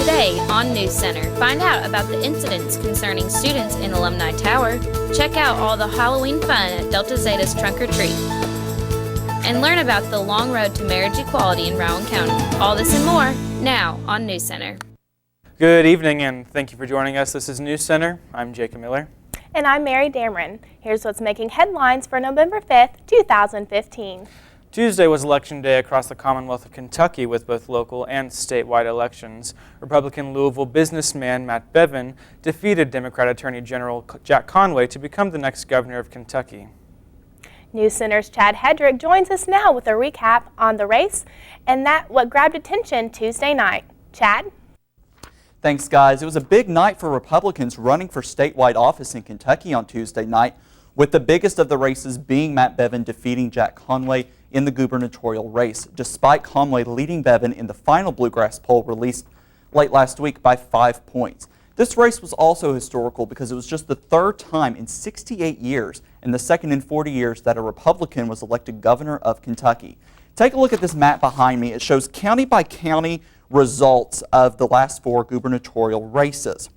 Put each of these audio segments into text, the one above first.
Today on NewsCenter, find out about the incidents concerning students in Alumni Tower, check out all the Halloween fun at Delta Zeta's Trunk or Treat, and learn about the long road to marriage equality in Rowan County. All this and more now on NewsCenter. Good evening and thank you for joining us. This is NewsCenter. I'm Jacob Miller. And I'm Mary Dameron. Here's what's making headlines for November 5th, 2015. Tuesday was Election Day across the Commonwealth of Kentucky with both local and statewide elections. Republican Louisville businessman Matt Bevin defeated Democrat Attorney General Jack Conway to become the next governor of Kentucky. NewsCenter's Chad Hedrick joins us now with a recap on the race and what grabbed attention Tuesday night. Chad? Thanks, guys. It was a big night for Republicans running for statewide office in Kentucky on Tuesday night, with the biggest of the races being Matt Bevin defeating Jack Conway in the gubernatorial race, despite Conway leading Bevin in the final Bluegrass poll released late last week by 5 points. This race was also historical because it was just the third time in 68 years and the second in 40 years that a Republican was elected governor of Kentucky. Take a look at this map behind me. It shows county by county results of the last 4 gubernatorial races.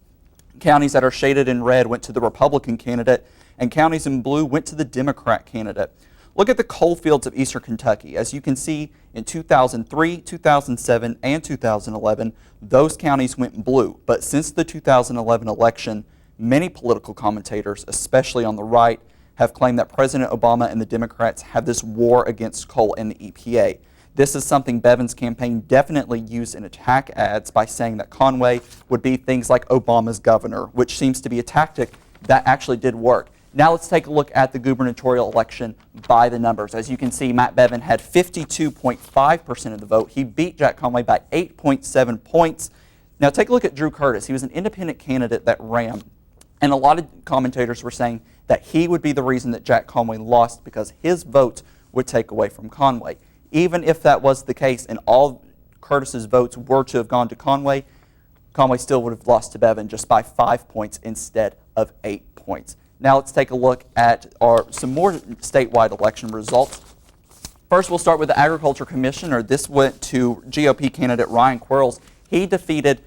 Counties that are shaded in red went to the Republican candidate, and counties in blue went to the Democrat candidate. Look at the coal fields of eastern Kentucky. As you can see, in 2003, 2007, and 2011, those counties went blue. But since the 2011 election, many political commentators, especially on the right, have claimed that President Obama and the Democrats have this war against coal and the EPA. This is something Bevin's campaign definitely used in attack ads by saying that Conway would be things like Obama's governor, which seems to be a tactic that actually did work. Now let's take a look at the gubernatorial election by the numbers. As you can see, Matt Bevin had 52.5% of the vote. He beat Jack Conway by 8.7 points. Now take a look at Drew Curtis. He was an independent candidate that ran, and a lot of commentators were saying that he would be the reason that Jack Conway lost because his votes would take away from Conway. Even if that was the case and all Curtis's votes were to have gone to Conway, Conway still would have lost to Bevin just by 5 points instead of 8 points. Now let's take a look at some more statewide election results. First, we'll start with the Agriculture Commissioner. This went to GOP candidate Ryan Quirls. He defeated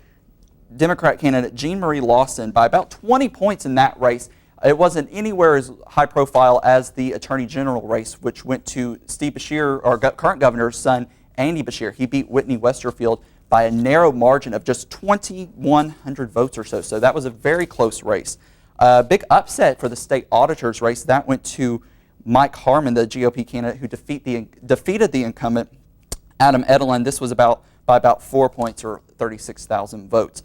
Democrat candidate Jean Marie Lawson by about 20 points in that race. It wasn't anywhere as high profile as the Attorney General race, which went to Steve Beshear, our current governor's son, Andy Beshear. He beat Whitney Westerfield by a narrow margin of just 2,100 votes or so. So that was a very close race. A big upset for the state auditor's race. That went to Mike Harmon, the GOP candidate who defeated the incumbent Adam Edelin. This was by about 4 points or 36,000 votes.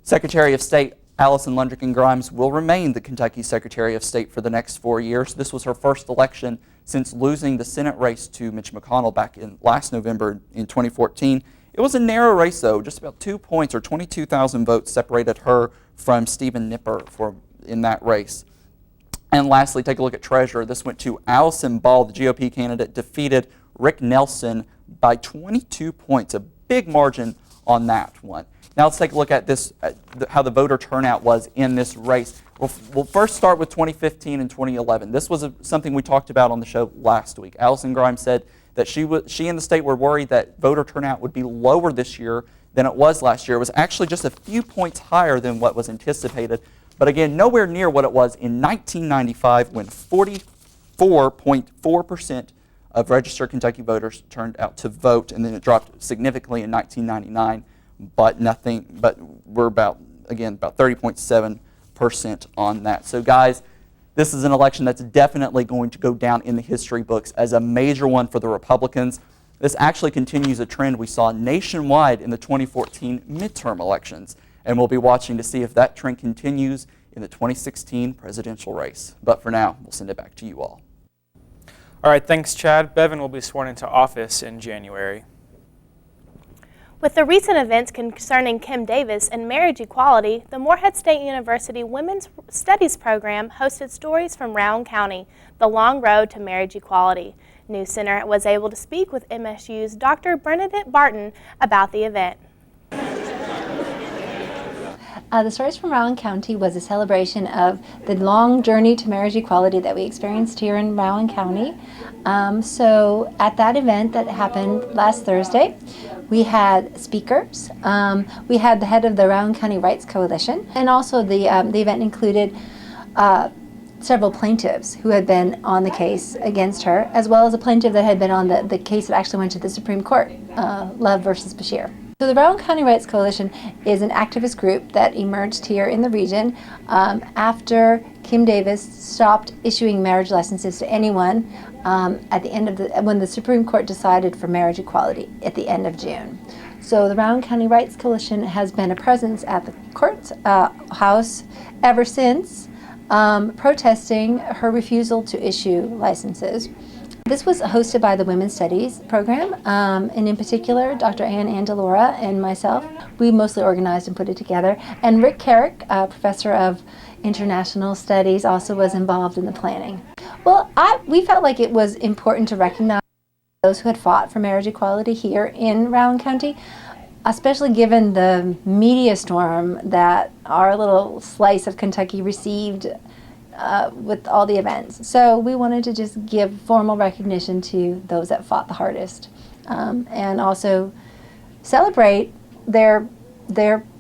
Secretary of State Allison Lundgren Grimes will remain the Kentucky Secretary of State for the next 4 years. This was her first election since losing the Senate race to Mitch McConnell back in last November in 2014. It was a narrow race, though. Just about 2 points or 22,000 votes separated her from Stephen Nipper in that race. And lastly, take a look at Treasurer. This went to Allison Ball, the GOP candidate, defeated Rick Nelson by 22 points, a big margin on that one. Now let's take a look at this, how the voter turnout was in this race. We'll first start with 2015 and 2011. This was something we talked about on the show last week. Allison Grimes said that she and the state were worried that voter turnout would be lower this year than it was last year. It was actually just a few points higher than what was anticipated, but again, nowhere near what it was in 1995 when 44.4% of registered Kentucky voters turned out to vote, and then it dropped significantly in 1999. But we're about 30.7% on that. So guys, this is an election that's definitely going to go down in the history books as a major one for the Republicans. This actually continues a trend we saw nationwide in the 2014 midterm elections, and we'll be watching to see if that trend continues in the 2016 presidential race. But for now, we'll send it back to you all. All right, thanks, Chad. Bevin will be sworn into office in January. With the recent events concerning Kim Davis and marriage equality, the Morehead State University Women's Studies program hosted stories from Rowan County, the long road to marriage equality. NewsCenter was able to speak with MSU's Dr. Bernadette Barton about the event. The Stories from Rowan County was a celebration of the long journey to marriage equality that we experienced here in Rowan County. So at that event that happened last Thursday, we had speakers. We had the head of the Rowan County Rights Coalition, and also the event included several plaintiffs who had been on the case against her, as well as a plaintiff that had been on the case that actually went to the Supreme Court, Love versus Bashir. So the Rowan County Rights Coalition is an activist group that emerged here in the region after Kim Davis stopped issuing marriage licenses to anyone at the end of when the Supreme Court decided for marriage equality at the end of June. So the Rowan County Rights Coalition has been a presence at the court house ever since, protesting her refusal to issue licenses. This was hosted by the Women's Studies program, and in particular, Dr. Ann Andalora and myself. We mostly organized and put it together. And Rick Carrick, a professor of international studies, also was involved in the planning. Well, we felt like it was important to recognize those who had fought for marriage equality here in Rowan County, especially given the media storm that our little slice of Kentucky received with all the events. So we wanted to just give formal recognition to those that fought the hardest, and also celebrate their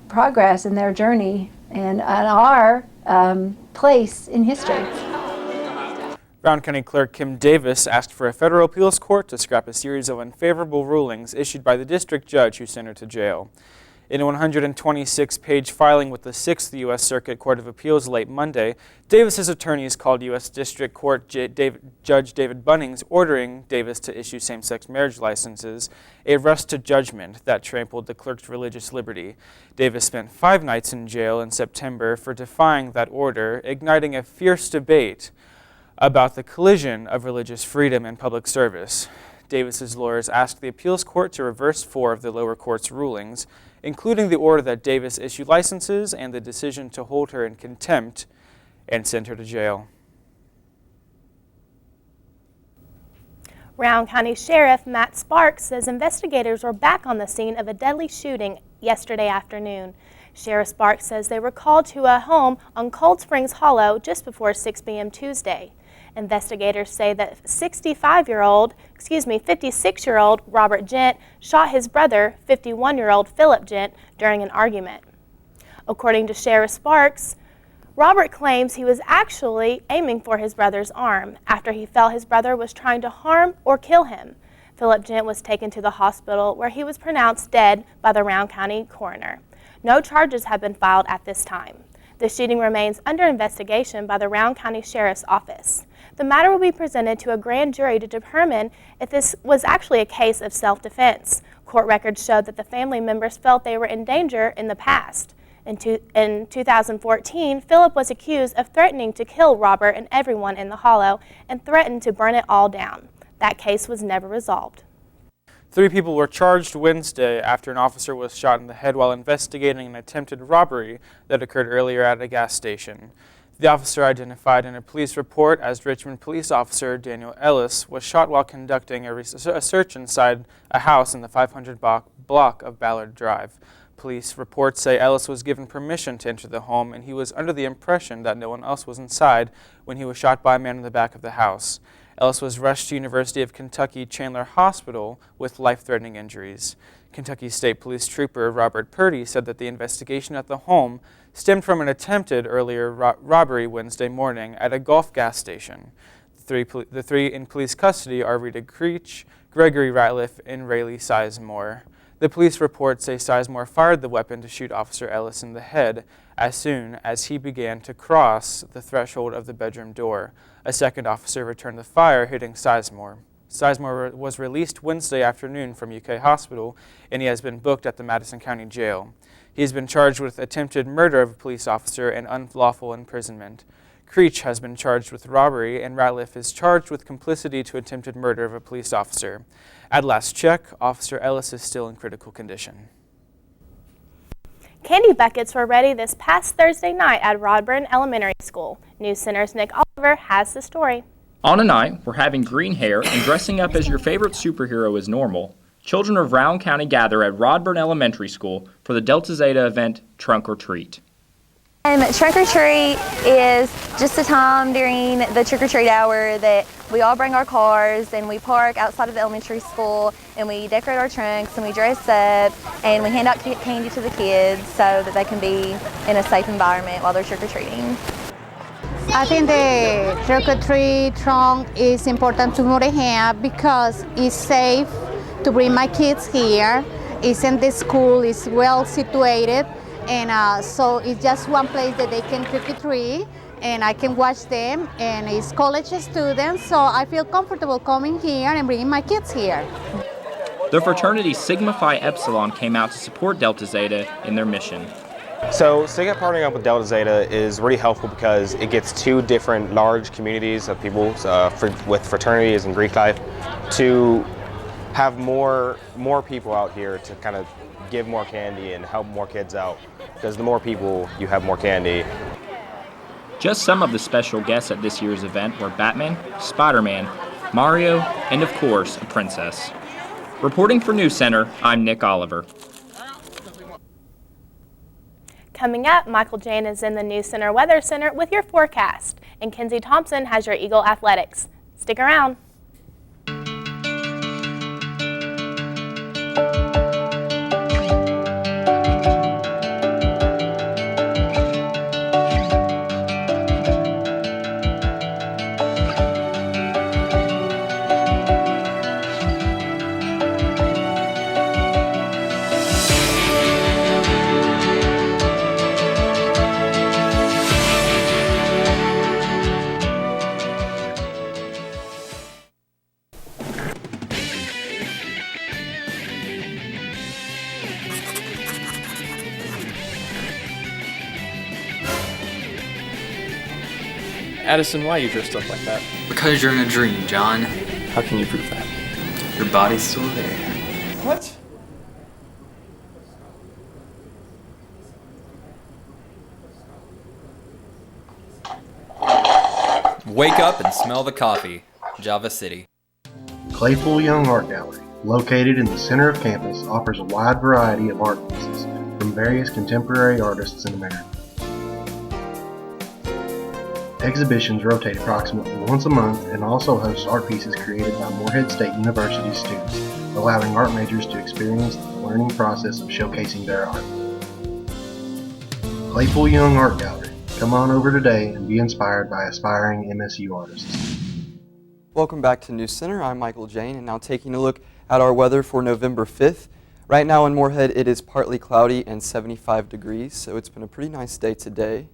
progress and their journey and our place in history. Rowan County Clerk Kim Davis asked for a federal appeals court to scrap a series of unfavorable rulings issued by the district judge who sent her to jail. In a 126-page filing with the 6th U.S. Circuit Court of Appeals late Monday, Davis's attorneys called U.S. District Court Judge David Bunnings ordering Davis to issue same-sex marriage licenses a rush to judgment that trampled the clerk's religious liberty. Davis spent 5 nights in jail in September for defying that order, igniting a fierce debate about the collision of religious freedom and public service. Davis's lawyers asked the appeals court to reverse 4 of the lower court's rulings, including the order that Davis issue licenses and the decision to hold her in contempt and send her to jail. Rowan County Sheriff Matt Sparks says investigators were back on the scene of a deadly shooting yesterday afternoon. Sheriff Sparks says they were called to a home on Cold Springs Hollow just before 6 p.m. Tuesday. Investigators say that 56-year-old Robert Gent shot his brother, 51-year-old Philip Gent, during an argument. According to Sheriff Sparks, Robert claims he was actually aiming for his brother's arm after he felt his brother was trying to harm or kill him. Philip Gent was taken to the hospital where he was pronounced dead by the Rowan County coroner. No charges have been filed at this time. The shooting remains under investigation by the Rowan County Sheriff's Office. The matter will be presented to a grand jury to determine if this was actually a case of self-defense. Court records showed that the family members felt they were in danger in the past. In 2014, Philip was accused of threatening to kill Robert and everyone in the hollow and threatened to burn it all down. That case was never resolved. 3 people were charged Wednesday after an officer was shot in the head while investigating an attempted robbery that occurred earlier at a gas station. The officer, identified in a police report as Richmond police officer Daniel Ellis, was shot while conducting a search inside a house in the 500 block of Ballard Drive. Police reports say Ellis was given permission to enter the home, and he was under the impression that no one else was inside when he was shot by a man in the back of the house. Ellis was rushed to University of Kentucky Chandler Hospital with life-threatening injuries. Kentucky State Police Trooper Robert Purdy said that the investigation at the home stemmed from an attempted earlier robbery Wednesday morning at a Gulf gas station. The three in police custody are Rita Creech, Gregory Ratliff, and Rayleigh Sizemore. The police reports say Sizemore fired the weapon to shoot Officer Ellis in the head as soon as he began to cross the threshold of the bedroom door. A second officer returned the fire, hitting Sizemore. Sizemore was released Wednesday afternoon from UK Hospital, and he has been booked at the Madison County Jail. He has been charged with attempted murder of a police officer and unlawful imprisonment. Creech has been charged with robbery, and Ratliff is charged with complicity to attempted murder of a police officer. At last check, Officer Ellis is still in critical condition. Candy buckets were ready this past Thursday night at Rodburn Elementary School. NewsCenter's Nick Oliver has the story. On a night where having green hair and dressing up as your favorite superhero is normal, children of Rowan County gather at Rodburn Elementary School for the Delta Zeta event, Trunk or Treat. Trunk or treat is just a time during the trick or treat hour that we all bring our cars and we park outside of the elementary school and we decorate our trunks and we dress up and we hand out candy to the kids so that they can be in a safe environment while they're trick or treating. I think the trick or treat trunk is important to Morehead because it's safe to bring my kids here. It's in the school, it's well situated, and so it's just one place that they can trick or treat, and I can watch them, and it's college students, so I feel comfortable coming here and bringing my kids here. The fraternity Sigma Phi Epsilon came out to support Delta Zeta in their mission. So Sigma partnering up with Delta Zeta is really helpful because it gets two different large communities of people with fraternities and Greek life to have more people out here to kind of give more candy and help more kids out, because the more people you have, more candy. Just some of the special guests at this year's event were Batman, Spider-Man, Mario, and of course, a princess. Reporting for NewsCenter, I'm Nick Oliver. Coming up, Michael Jane is in the NewsCenter Weather Center with your forecast, and Kenzie Thompson has your Eagle Athletics. Stick around. Addison, why are you dressed up like that? Because you're in a dream, John. How can you prove that? Your body's still there. What? Wake up and smell the coffee. Java City. Claypool Young Art Gallery, located in the center of campus, offers a wide variety of art pieces from various contemporary artists in America. Exhibitions rotate approximately once a month and also hosts art pieces created by Morehead State University students, allowing art majors to experience the learning process of showcasing their art. Claypool Young Art Gallery. Come on over today and be inspired by aspiring MSU artists. Welcome back to NewsCenter. I'm Michael Jane, and now taking a look at our weather for November 5th. Right now in Morehead, it is partly cloudy and 75 degrees, so it's been a pretty nice day today.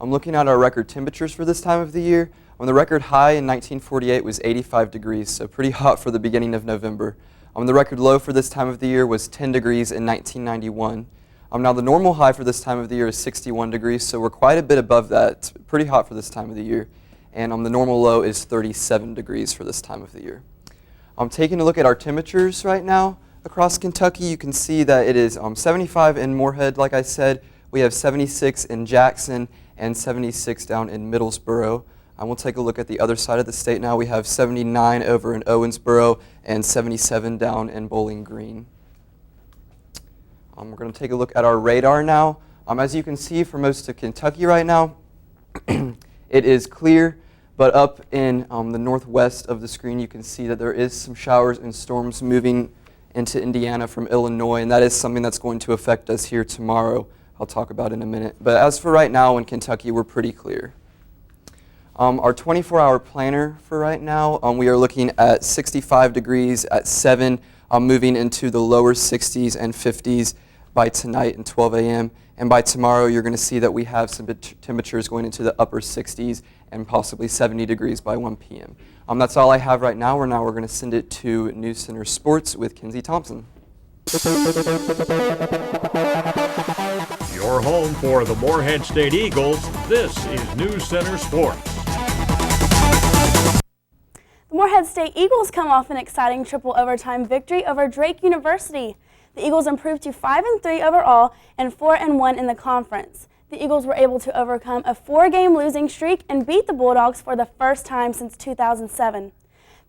I'm looking at our record temperatures for this time of the year. The record high in 1948 was 85 degrees, so pretty hot for the beginning of November. The record low for this time of the year was 10 degrees in 1991. Now the normal high for this time of the year is 61 degrees, so we're quite a bit above that. It's pretty hot for this time of the year. And the normal low is 37 degrees for this time of the year. Taking a look at our temperatures right now across Kentucky, you can see that it is 75 in Morehead, like I said. We have 76 in Jackson and 76 down in Middlesboro. We'll take a look at the other side of the state now. We have 79 over in Owensboro and 77 down in Bowling Green. We're going to take a look at our radar now. As you can see for most of Kentucky right now, it is clear, but up in the northwest of the screen you can see that there is some showers and storms moving into Indiana from Illinois, and that is something that's going to affect us here tomorrow. I'll talk about in a minute. But as for right now in Kentucky, we're pretty clear. Our 24-hour planner for right now, we are looking at 65 degrees at 7, moving into the lower 60s and 50s by tonight and 12 a.m. And by tomorrow, you're going to see that we have some temperatures going into the upper 60s and possibly 70 degrees by 1 p.m. That's all I have right now. We're going to send it to NewsCenter Sports with Kenzie Thompson. Your home for the Morehead State Eagles, this is NewsCenter Sports. The Morehead State Eagles come off an exciting triple overtime victory over Drake University. The Eagles improved to 5-3 overall and 4-1 in the conference. The Eagles were able to overcome a 4-game losing streak and beat the Bulldogs for the first time since 2007.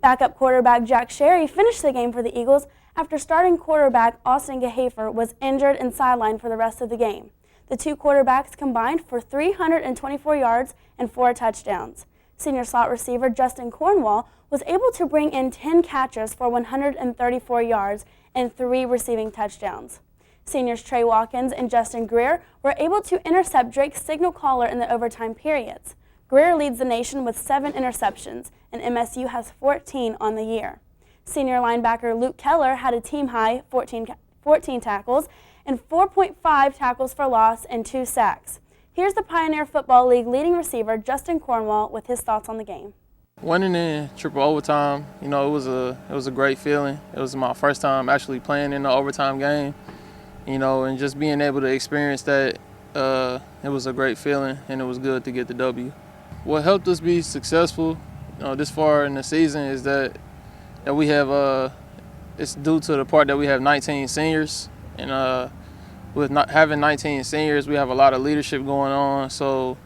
Backup quarterback Jack Sherry finished the game for the Eagles after starting quarterback Austin Gehafer was injured and sidelined for the rest of the game. The two quarterbacks combined for 324 yards and 4 touchdowns. Senior slot receiver Justin Cornwall was able to bring in 10 catches for 134 yards and 3 receiving touchdowns. Seniors Trey Watkins and Justin Greer were able to intercept Drake's signal caller in the overtime periods. Greer leads the nation with 7 interceptions, and MSU has 14 on the year. Senior linebacker Luke Keller had a team-high 14 tackles and 4.5 tackles for loss and 2 sacks. Here's the Pioneer Football League leading receiver Justin Cornwall with his thoughts on the game. Winning in triple overtime, it was a great feeling. It was my first time actually playing in the overtime game, and just being able to experience that, it was a great feeling, and it was good to get the W. What helped us be successful, this far in the season is that we have, it's due to the part that we have 19 seniors, and with not having 19 seniors, we have a lot of leadership going on, so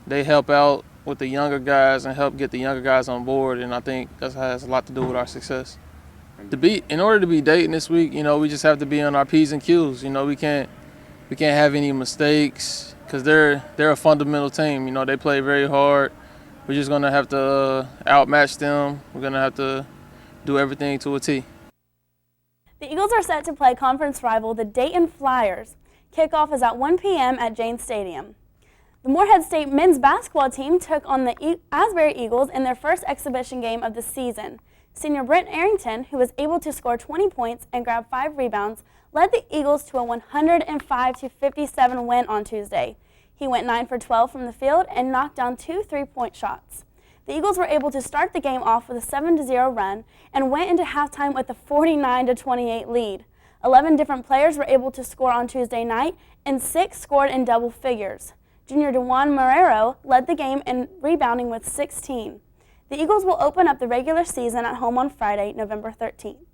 they help out with the younger guys and help get the younger guys on board, and I think that has a lot to do with our success. In order to be Dayton this week, we just have to be on our P's and Q's. We can't have any mistakes because they're a fundamental team. They play very hard. We're just gonna have to outmatch them. We're gonna have to do everything to a T. The Eagles are set to play conference rival the Dayton Flyers. Kickoff is at 1 p.m. at Janes Stadium. The Morehead State men's basketball team took on the Asbury Eagles in their first exhibition game of the season. Senior Brent Arrington, who was able to score 20 points and grab 5 rebounds, led the Eagles to a 105-57 win on Tuesday. He went 9 for 12 from the field and knocked down 2 3-point shots. The Eagles were able to start the game off with a 7-0 run and went into halftime with a 49-28 lead. 11 different players were able to score on Tuesday night, and 6 scored in double figures. Junior DeJuan Marrero led the game in rebounding with 16. The Eagles will open up the regular season at home on Friday, November 13th.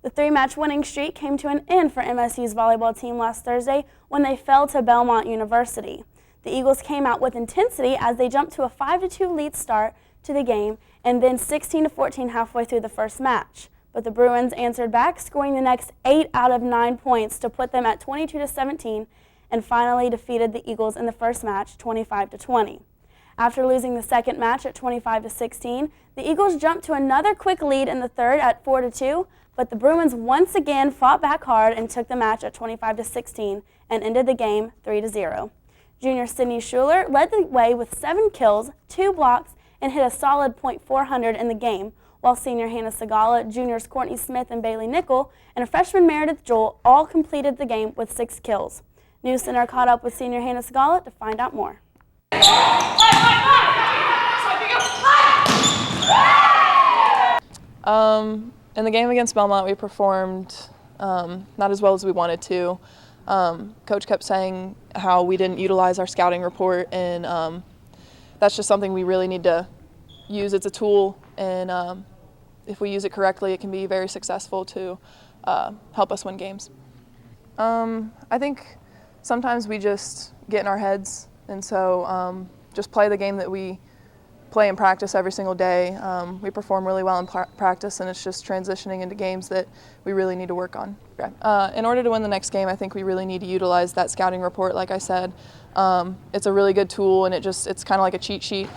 The 3-match winning streak came to an end for MSU's volleyball team last Thursday when they fell to Belmont University. The Eagles came out with intensity as they jumped to a 5-2 lead start to the game and then 16-14 halfway through the first match. But the Bruins answered back, scoring the next 8 out of 9 points to put them at 22-17 and finally defeated the Eagles in the first match 25-20. After losing the second match at 25-16, the Eagles jumped to another quick lead in the third at 4-2, but the Bruins once again fought back hard and took the match at 25-16 and ended the game 3-0. Junior Sydney Schuler led the way with 7 kills, 2 blocks, and hit a solid .400 in the game, while senior Hannah Segala, juniors Courtney Smith and Bailey Nickel, and a freshman Meredith Joel all completed the game with 6 kills. NewsCenter caught up with senior Hannah Segala to find out more. In the game against Belmont, we performed not as well as we wanted to. Coach kept saying how we didn't utilize our scouting report, and that's just something we really need to use. It's a tool, and if we use it correctly, it can be very successful to help us win games. I think sometimes we just get in our heads, and so just play the game that we play in practice every single day. We perform really well in practice, and it's just transitioning into games that we really need to work on. In order to win the next game, I think we really need to utilize that scouting report, like I said. It's a really good tool, and it's kind of like a cheat sheet.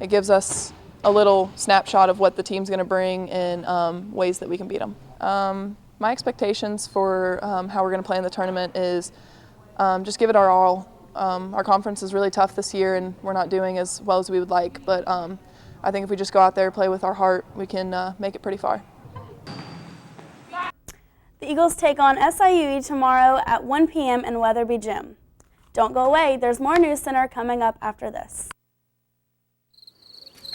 It gives us a little snapshot of what the team's going to bring and ways that we can beat them. My expectations for how we're going to play in the tournament is just give it our all. Our conference is really tough this year, and we're not doing as well as we would like, but I think if we just go out there, play with our heart, we can make it pretty far. The Eagles take on SIUE tomorrow at 1 p.m. in Weatherby Gym. Don't go away, there's more NewsCenter coming up after this.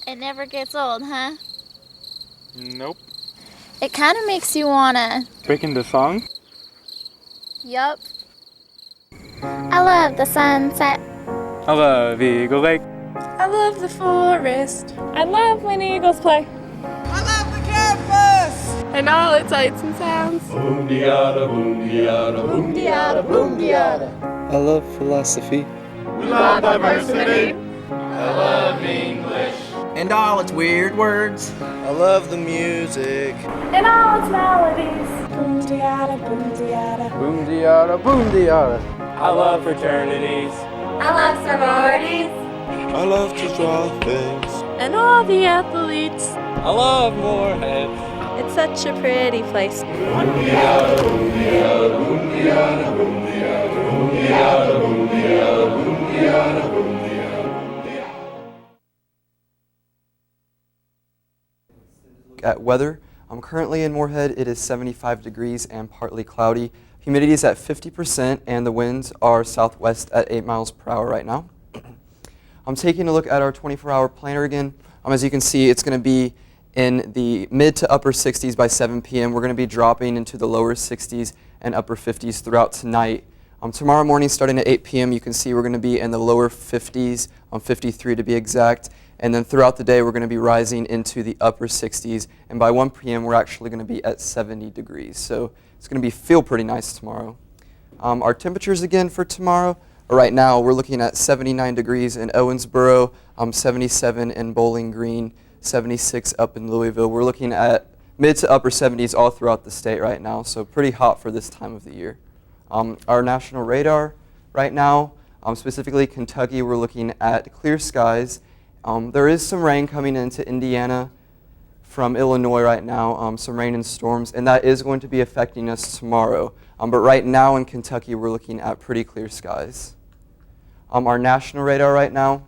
It never gets old, huh? Nope. It kind of makes you wanna... Breaking the song? Yup. I love the sunset. I love Eagle Lake. I love the forest. I love when Eagles play. I love the campus! And all its sights and sounds. Boom-de-yada, boom-de-yada, boom-de-yada, boom-de-yada. I love philosophy. We love diversity. I love English. And all its weird words. I love the music. And all its melodies. Boom-de-yada, boom-de-yada. Boom-de-yada, boom-de-yada. I love fraternities. I love sororities. I love to draw things. And all the athletes. I love Moorhead. It's such a pretty place. At weather, I'm currently in Moorhead. It is 75 degrees and partly cloudy. Humidity is at 50% and the winds are southwest at 8 miles per hour right now. I'm taking a look at our 24-hour planner again. As you can see, it's going to be in the mid to upper 60s by 7 p.m. We're going to be dropping into the lower 60s and upper 50s throughout tonight. Tomorrow morning, starting at 8 p.m., you can see we're going to be in the lower 50s, 53 to be exact. And then throughout the day, we're going to be rising into the upper 60s. And by 1 p.m., we're actually going to be at 70 degrees. So it's going to feel pretty nice tomorrow. Our temperatures again for tomorrow, right now, we're looking at 79 degrees in Owensboro, 77 in Bowling Green, 76 up in Louisville. We're looking at mid to upper 70s all throughout the state right now, so pretty hot for this time of the year. Our national radar right now, specifically Kentucky, we're looking at clear skies. There is some rain coming into Indiana from Illinois right now, some rain and storms, and that is going to be affecting us tomorrow. But right now in Kentucky, we're looking at pretty clear skies. Our national radar right now,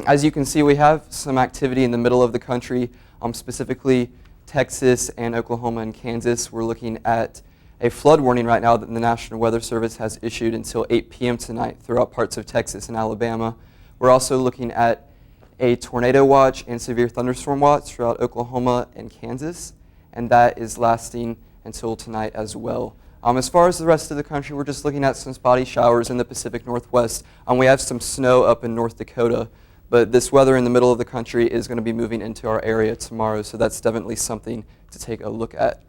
as you can see, we have some activity in the middle of the country, specifically Texas and Oklahoma and Kansas. We're looking at a flood warning right now that the National Weather Service has issued until 8 p.m. tonight throughout parts of Texas and Alabama. We're also looking at a tornado watch and severe thunderstorm watch throughout Oklahoma and Kansas, and that is lasting until tonight as well. As far as the rest of the country, we're just looking at some spotty showers in the Pacific Northwest. We have some snow up in North Dakota, but this weather in the middle of the country is going to be moving into our area tomorrow, so that's definitely something to take a look at.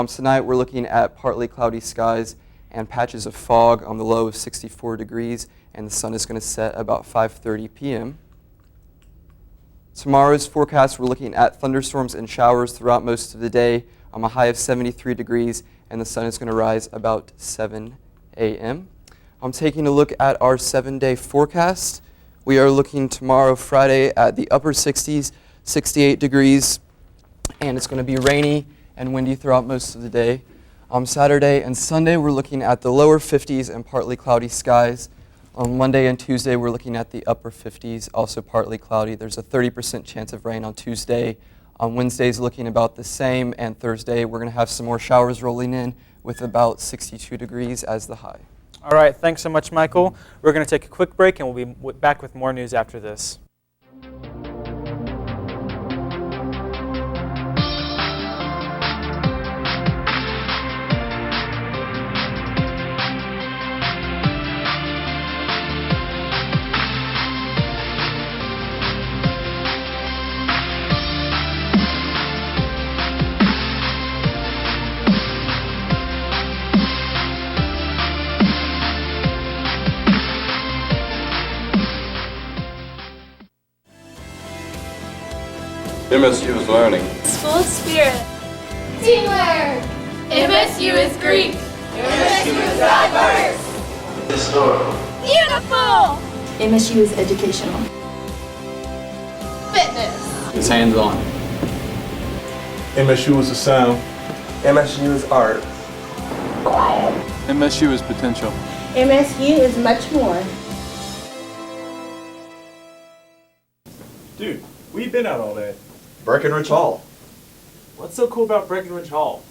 Tonight we're looking at partly cloudy skies and patches of fog on the low of 64 degrees, and the sun is going to set about 5:30 p.m. Tomorrow's forecast, we're looking at thunderstorms and showers throughout most of the day, a high of 73 degrees, and the sun is going to rise about 7 a.m. I'm taking a look at our 7-day forecast. We are looking tomorrow, Friday, at the upper 60s, 68 degrees, and it's going to be rainy and windy throughout most of the day. On Saturday and Sunday, we're looking at the lower 50s and partly cloudy skies. On Monday and Tuesday, we're looking at the upper 50s, also partly cloudy. There's a 30% chance of rain on Tuesday. On Wednesday's looking about the same, and Thursday we're going to have some more showers rolling in with about 62 degrees as the high. All right, thanks so much, Michael. We're going to take a quick break, and we'll be back with more news after this. MSU is learning. School spirit. Teamwork. MSU is Greek. MSU is diverse. Historical. Beautiful. MSU is educational. Fitness. It's hands-on. MSU is the sound. MSU is art. Quiet. MSU is potential. MSU is much more. Dude, we've been out all day. Breckenridge Hall. What's so cool about Breckenridge Hall?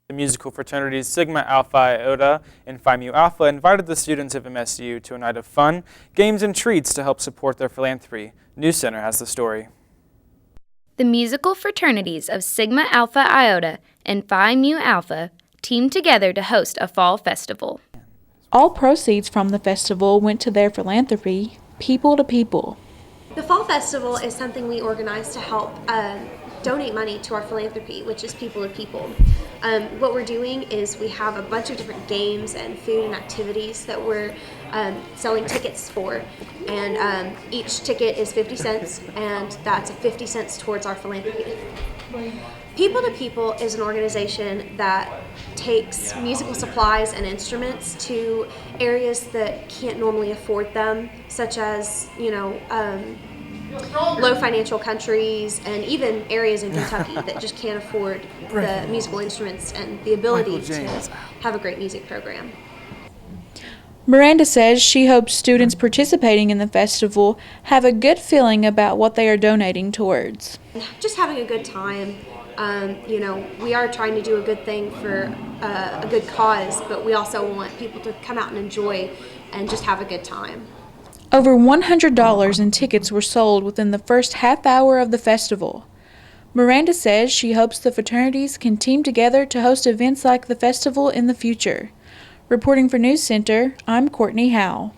The musical fraternities Sigma Alpha Iota and Phi Mu Alpha invited the students of MSU to a night of fun, games, and treats to help support their philanthropy. NewsCenter has the story. The musical fraternities of Sigma Alpha Iota and Phi Mu Alpha teamed together to host a fall festival. All proceeds from the festival went to their philanthropy, People to People. The Fall Festival is something we organize to help donate money to our philanthropy, which is People to People. What we're doing is we have a bunch of different games and food and activities that we're selling tickets for, and each ticket is 50 cents, and that's 50 cents towards our philanthropy. People to People is an organization that takes musical supplies and instruments to areas that can't normally afford them, such as, low financial countries and even areas in Kentucky that just can't afford the musical instruments and the ability to have a great music program. Miranda says she hopes students participating in the festival have a good feeling about what they are donating towards. Just having a good time. We are trying to do a good thing for a good cause, but we also want people to come out and enjoy and just have a good time. Over $100 in tickets were sold within the first half hour of the festival. Miranda says she hopes the fraternities can team together to host events like the festival in the future. Reporting for NewsCenter, I'm Courtney Howe.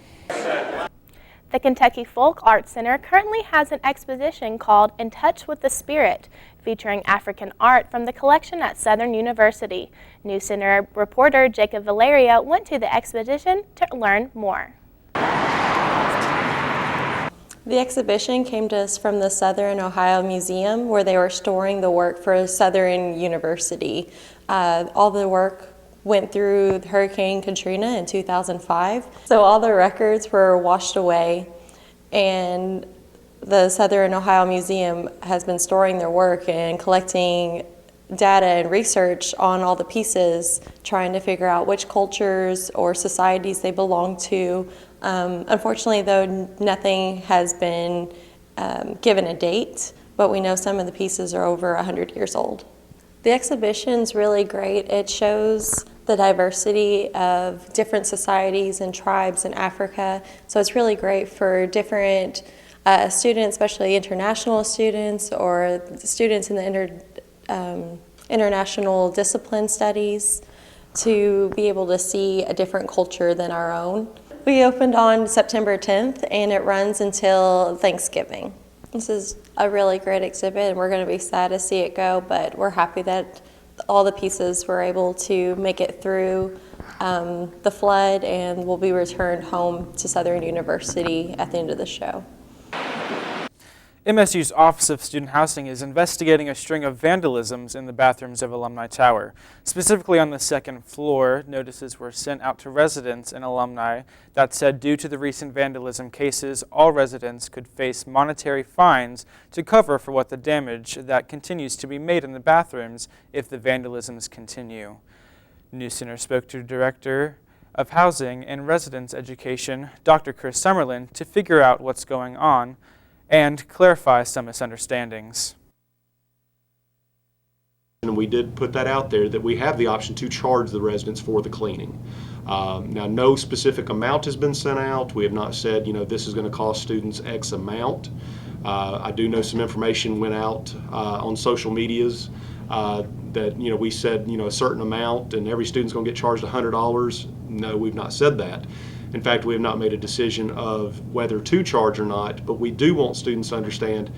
The Kentucky Folk Arts Center currently has an exposition called In Touch with the Spirit, featuring African art from the collection at Southern University. NewsCenter reporter Jacob Valeria went to the exposition to learn more. The exhibition came to us from the Southern Ohio Museum, where they were storing the work for Southern University. All the work went through Hurricane Katrina in 2005, so all the records were washed away, and the Southern Ohio Museum has been storing their work and collecting data and research on all the pieces, trying to figure out which cultures or societies they belong to. Unfortunately, though, nothing has been given a date, but we know some of the pieces are over 100 years old. The exhibition's really great. It shows the diversity of different societies and tribes in Africa, so it's really great for different students, especially international students or students in the international discipline studies, to be able to see a different culture than our own. We opened on September 10th and it runs until Thanksgiving. This is a really great exhibit and we're going to be sad to see it go, but we're happy that all the pieces were able to make it through the flood and will be returned home to Southern University at the end of the show. MSU's Office of Student Housing is investigating a string of vandalisms in the bathrooms of Alumni Tower. Specifically on the second floor, notices were sent out to residents and alumni that said due to the recent vandalism cases, all residents could face monetary fines to cover for what the damage that continues to be made in the bathrooms if the vandalisms continue. NewsCenter spoke to Director of Housing and Residence Education, Dr. Chris Summerlin, to figure out what's going on and clarify some misunderstandings. And we did put that out there that we have the option to charge the residents for the cleaning. Now, no specific amount has been sent out. We have not said, this is going to cost students X amount. I do know some information went out on social medias that, we said, a certain amount and every student's going to get charged $100. No, we've not said that. In fact, we have not made a decision of whether to charge or not, but we do want students to understand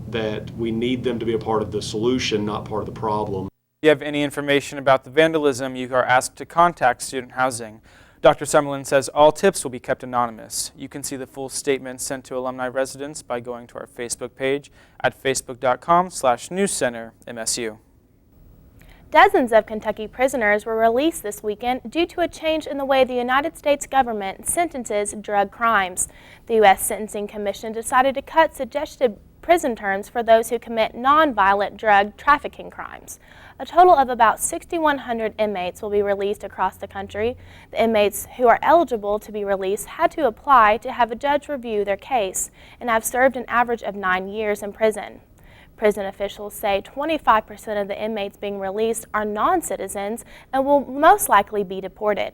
that we need them to be a part of the solution, not part of the problem. If you have any information about the vandalism, you are asked to contact Student Housing. Dr. Summerlin says all tips will be kept anonymous. You can see the full statement sent to alumni residents by going to our Facebook page at facebook.com/newscentermsu. Dozens of Kentucky prisoners were released this weekend due to a change in the way the United States government sentences drug crimes. The U.S. Sentencing Commission decided to cut suggested prison terms for those who commit nonviolent drug trafficking crimes. A total of about 6,100 inmates will be released across the country. The inmates who are eligible to be released had to apply to have a judge review their case and have served an average of 9 years in prison. Prison officials say 25% of the inmates being released are non-citizens and will most likely be deported.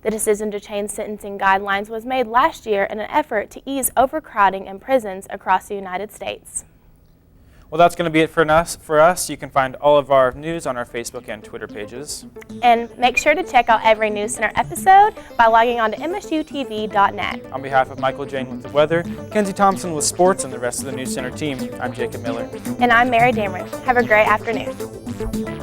The decision to change sentencing guidelines was made last year in an effort to ease overcrowding in prisons across the United States. Well, that's going to be it for us. You can find all of our news on our Facebook and Twitter pages. And make sure to check out every NewsCenter episode by logging on to msutv.net. On behalf of Michael Jane with the weather, Kenzie Thompson with sports, and the rest of the NewsCenter team, I'm Jacob Miller. And I'm Mary Dameron. Have a great afternoon.